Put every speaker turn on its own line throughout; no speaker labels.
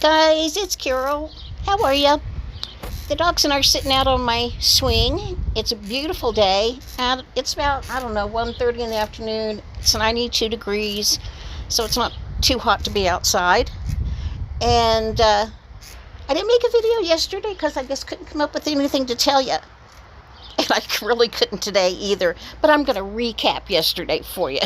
Guys, it's Carol. How are ya? The dogs and I are sitting out on my swing. It's a beautiful day. And it's about, 1:30 in the afternoon. It's 92 degrees, so it's not too hot to be outside. And I didn't make a video yesterday because I just couldn't come up with anything to tell you. And I really couldn't today either. But I'm going to recap yesterday for you.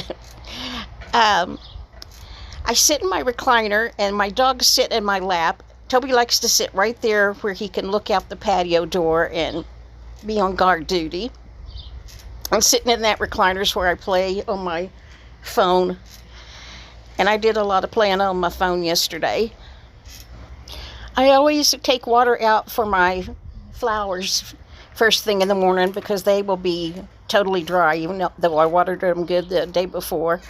I sit in my recliner, and my dogs sit in my lap. Toby likes to sit right there where he can look out the patio door and be on guard duty. I'm sitting in that recliner is where I play on my phone. And I did a lot of playing on my phone yesterday. I always take water out for my flowers first thing in the morning because they will be totally dry, even though I watered them good the day before.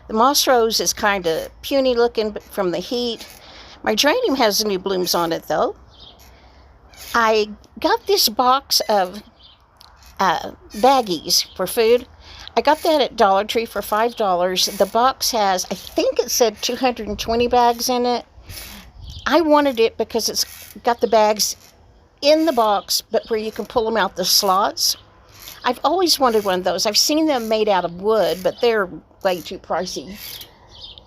The moss rose is kind of puny looking from the heat. My geranium has new blooms on it, though. I got this box of baggies for food. I got that at Dollar Tree for $5. The box has, I think it said 220 bags in it. I wanted it because it's got the bags in the box, but where you can pull them out the slots. I've always wanted one of those. I've seen them made out of wood, but they're way too pricey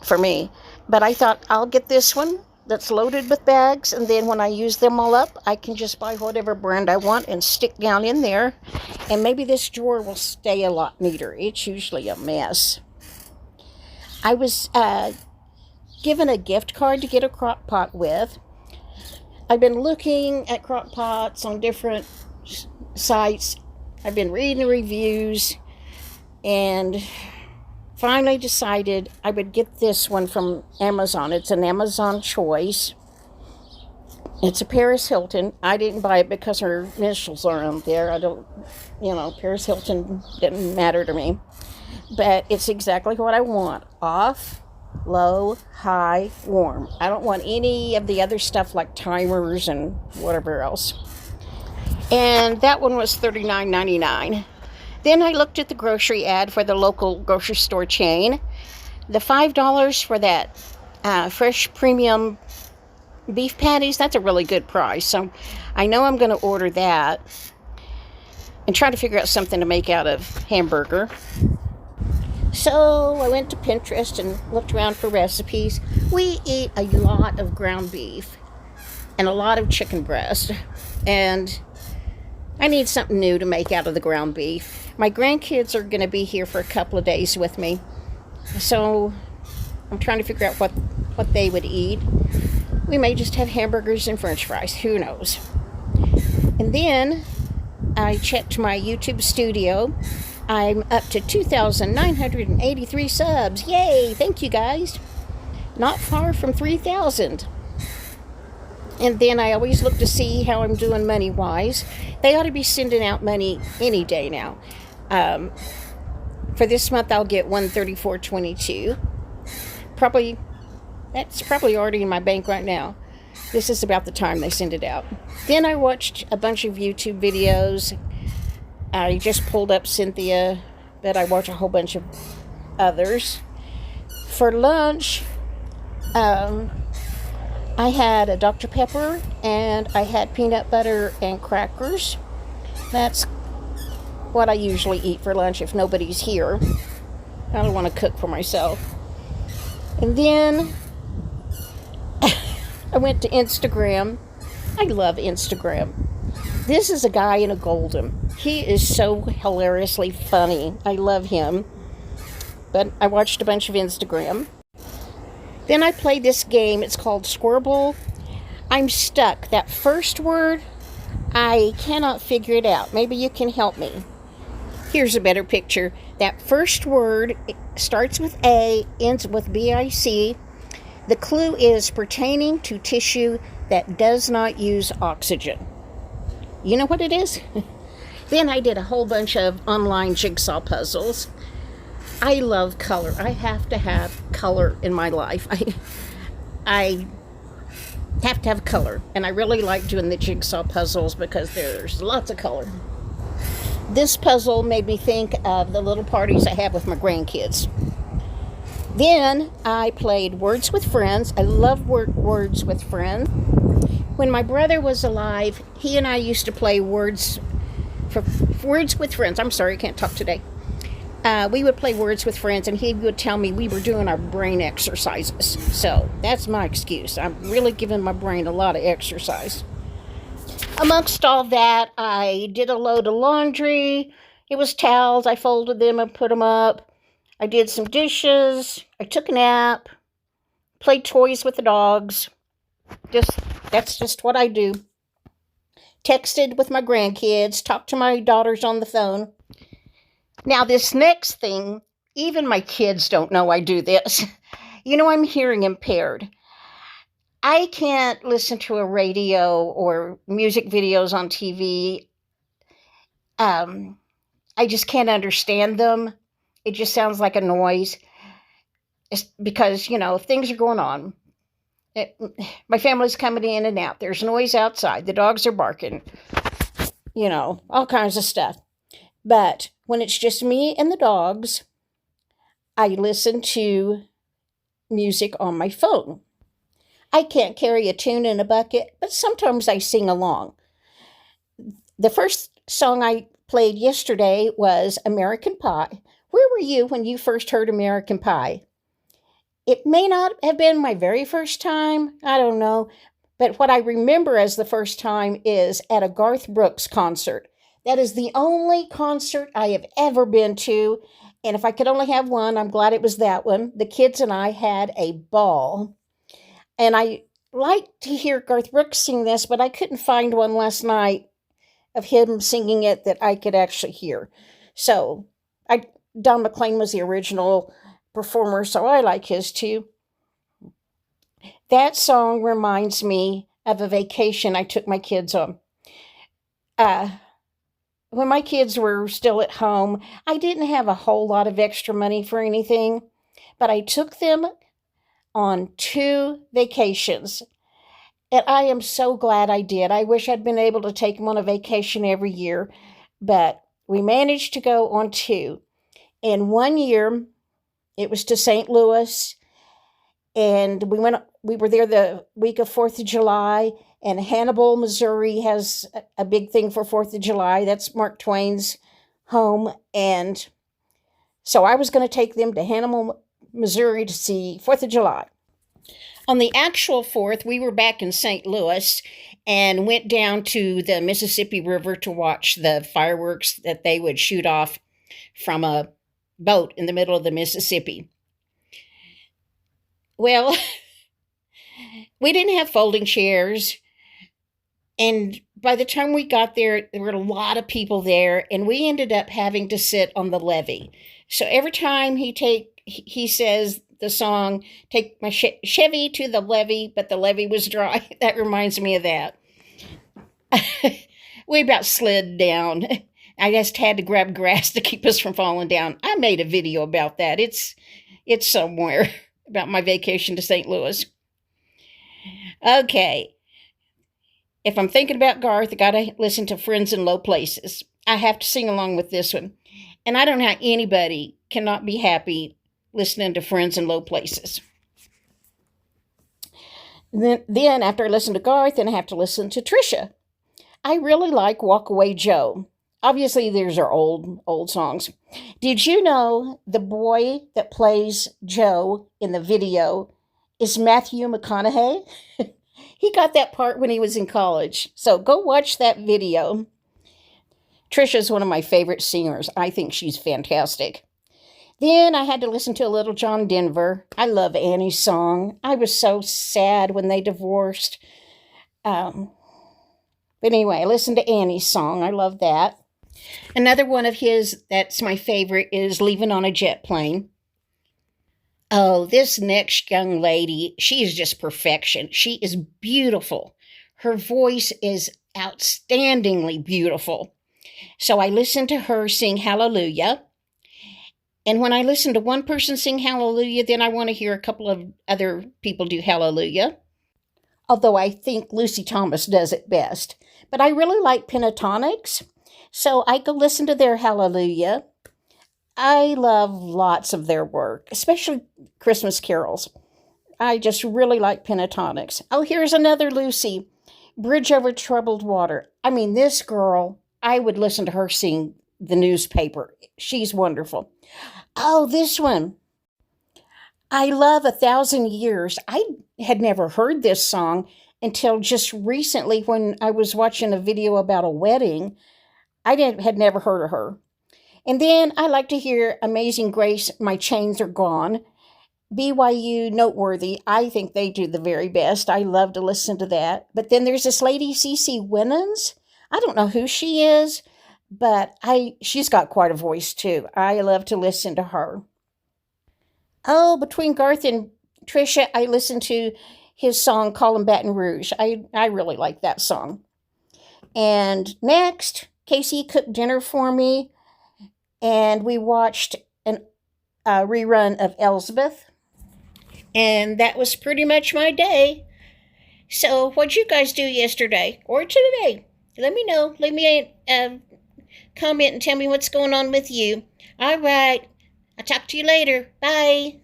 for me. But I thought I'll get this one that's loaded with bags, and then when I use them all up, I can just buy whatever brand I want and stick down in there, and maybe this drawer will stay a lot neater. It's usually a mess. I was given a gift card to get a Crockpot with. I've been looking at Crockpots on different sites. I've been reading reviews, and finally decided I would get this one from Amazon. It's an Amazon choice. It's a Paris Hilton. I didn't buy it because her initials are on there. Paris Hilton didn't matter to me. But it's exactly what I want. Off, low, high, warm. I don't want any of the other stuff like timers and whatever else. And that one was $39.99. Then I looked at the grocery ad for the local grocery store chain. The $5 for that fresh premium beef patties, that's a really good price. So I know I'm going to order that and try to figure out something to make out of hamburger. So I went to Pinterest and looked around for recipes. We eat a lot of ground beef and a lot of chicken breast. And I need something new to make out of the ground beef. My grandkids are going to be here for a couple of days with me. So I'm trying to figure out what they would eat. We may just have hamburgers and french fries. Who knows? And then I checked my YouTube studio. I'm up to 2,983 subs. Yay! Thank you, guys. Not far from 3,000. And then I always look to see how I'm doing money-wise. They ought to be sending out money any day now. For this month, I'll get $134.22. That's probably already in my bank right now. This is about the time they send it out. Then I watched a bunch of YouTube videos. I just pulled up Cynthia, but I watched a whole bunch of others. For lunch, I had a Dr. Pepper, and I had peanut butter and crackers. That's what I usually eat for lunch if nobody's here. I don't want to cook for myself. And then I went to Instagram. I love Instagram. This is a guy in a golden. He is so hilariously funny. I love him. But I watched a bunch of Instagram. Then I played this game. It's called Squirrel. I'm stuck. That first word, I cannot figure it out. Maybe you can help me. Here's a better picture. That first word starts with A, ends with BIC. The clue is pertaining to tissue that does not use oxygen. You know what it is? Then I did a whole bunch of online jigsaw puzzles. I love color. I have to have color in my life. I have to have color. And I really like doing the jigsaw puzzles because there's lots of color. This puzzle made me think of the little parties I have with my grandkids. Then I played Words with Friends. I love Words with Friends. When my brother was alive, he and I used to play Words with Friends. I'm sorry, I can't talk today. We would play Words with Friends, and he would tell me we were doing our brain exercises. So that's my excuse. I'm really giving my brain a lot of exercise. Amongst all that, I did a load of laundry. It was towels. I folded them and put them up. I did some dishes. I took a nap. Played toys with the dogs. That's just what I do. Texted with my grandkids. Talked to my daughters on the phone. Now, this next thing, even my kids don't know I do this. I'm hearing impaired. I can't listen to a radio or music videos on TV. I just can't understand them. It just sounds like a noise. It's because, things are going on. My family's coming in and out. There's noise outside. The dogs are barking. All kinds of stuff. But when it's just me and the dogs, I listen to music on my phone. I can't carry a tune in a bucket, but sometimes I sing along. The first song I played yesterday was American Pie. Where were you when you first heard American Pie? It may not have been my very first time, I don't know, but what I remember as the first time is at a Garth Brooks concert. That is the only concert I have ever been to, and if I could only have one, I'm glad it was that one. The kids and I had a ball. And I like to hear Garth Brooks sing this, but I couldn't find one last night of him singing it that I could actually hear. So, Don McLean was the original performer, so I like his too. That song reminds me of a vacation I took my kids on. When my kids were still at home, I didn't have a whole lot of extra money for anything, but I took them on 2 vacations. And I am so glad I did. I wish I'd been able to take them on a vacation every year, but we managed to go on 2. And one year, it was to St. Louis, and we were there the week of 4th of July, and Hannibal, Missouri has a big thing for 4th of July. That's Mark Twain's home, and so I was going to take them to Hannibal, Missouri to see 4th of July. On the actual 4th, we were back in St. Louis and went down to the Mississippi River to watch the fireworks that they would shoot off from a boat in the middle of the Mississippi. Well, we didn't have folding chairs, and by the time we got there were a lot of people there, and we ended up having to sit on the levee. So every time he says the song, take my Chevy to the levee, but the levee was dry. That reminds me of that. We about slid down. I just had to grab grass to keep us from falling down. I made a video about that. It's somewhere about my vacation to St. Louis. Okay. If I'm thinking about Garth, I got to listen to Friends in Low Places. I have to sing along with this one. And I don't know how anybody cannot be happy listening to Friends in Low Places. Then after I listen to Garth, then I have to listen to Trisha. I really like Walk Away Joe. Obviously, these are old songs. Did you know the boy that plays Joe in the video is Matthew McConaughey? He got that part when he was in college. So go watch that video. Trisha's one of my favorite singers. I think she's fantastic. Then I had to listen to a little John Denver. I love Annie's song. I was so sad when they divorced. But anyway, I listened to Annie's song. I love that. Another one of his that's my favorite is Leaving on a Jet Plane. Oh, this next young lady, she is just perfection. She is beautiful. Her voice is outstandingly beautiful. So I listened to her sing Hallelujah. And when I listen to one person sing Hallelujah, then I want to hear a couple of other people do Hallelujah. Although I think Lucy Thomas does it best. But I really like Pentatonics. So I go listen to their Hallelujah. I love lots of their work, especially Christmas carols. I just really like Pentatonics. Oh, here's another Lucy, Bridge Over Troubled Water. I mean, this girl, I would listen to her sing the newspaper. She's wonderful. Oh, this one. I love 1,000 Years. I had never heard this song until just recently when I was watching a video about a wedding. Had never heard of her. And then I like to hear Amazing Grace, My Chains Are Gone. BYU Noteworthy, I think they do the very best. I love to listen to that. But then there's this lady, CC Winans. I don't know who she is, but she's got quite a voice too. I love to listen to her. Oh, between Garth and Trisha, I listen to his song Call 'em Baton Rouge. I really like that song. And next, Casey cooked dinner for me, and we watched a rerun of Elsbeth. And that was pretty much my day. So, what'd you guys do yesterday or today? Let me know. Leave me a comment and tell me what's going on with you. All right. I'll talk to you later. Bye.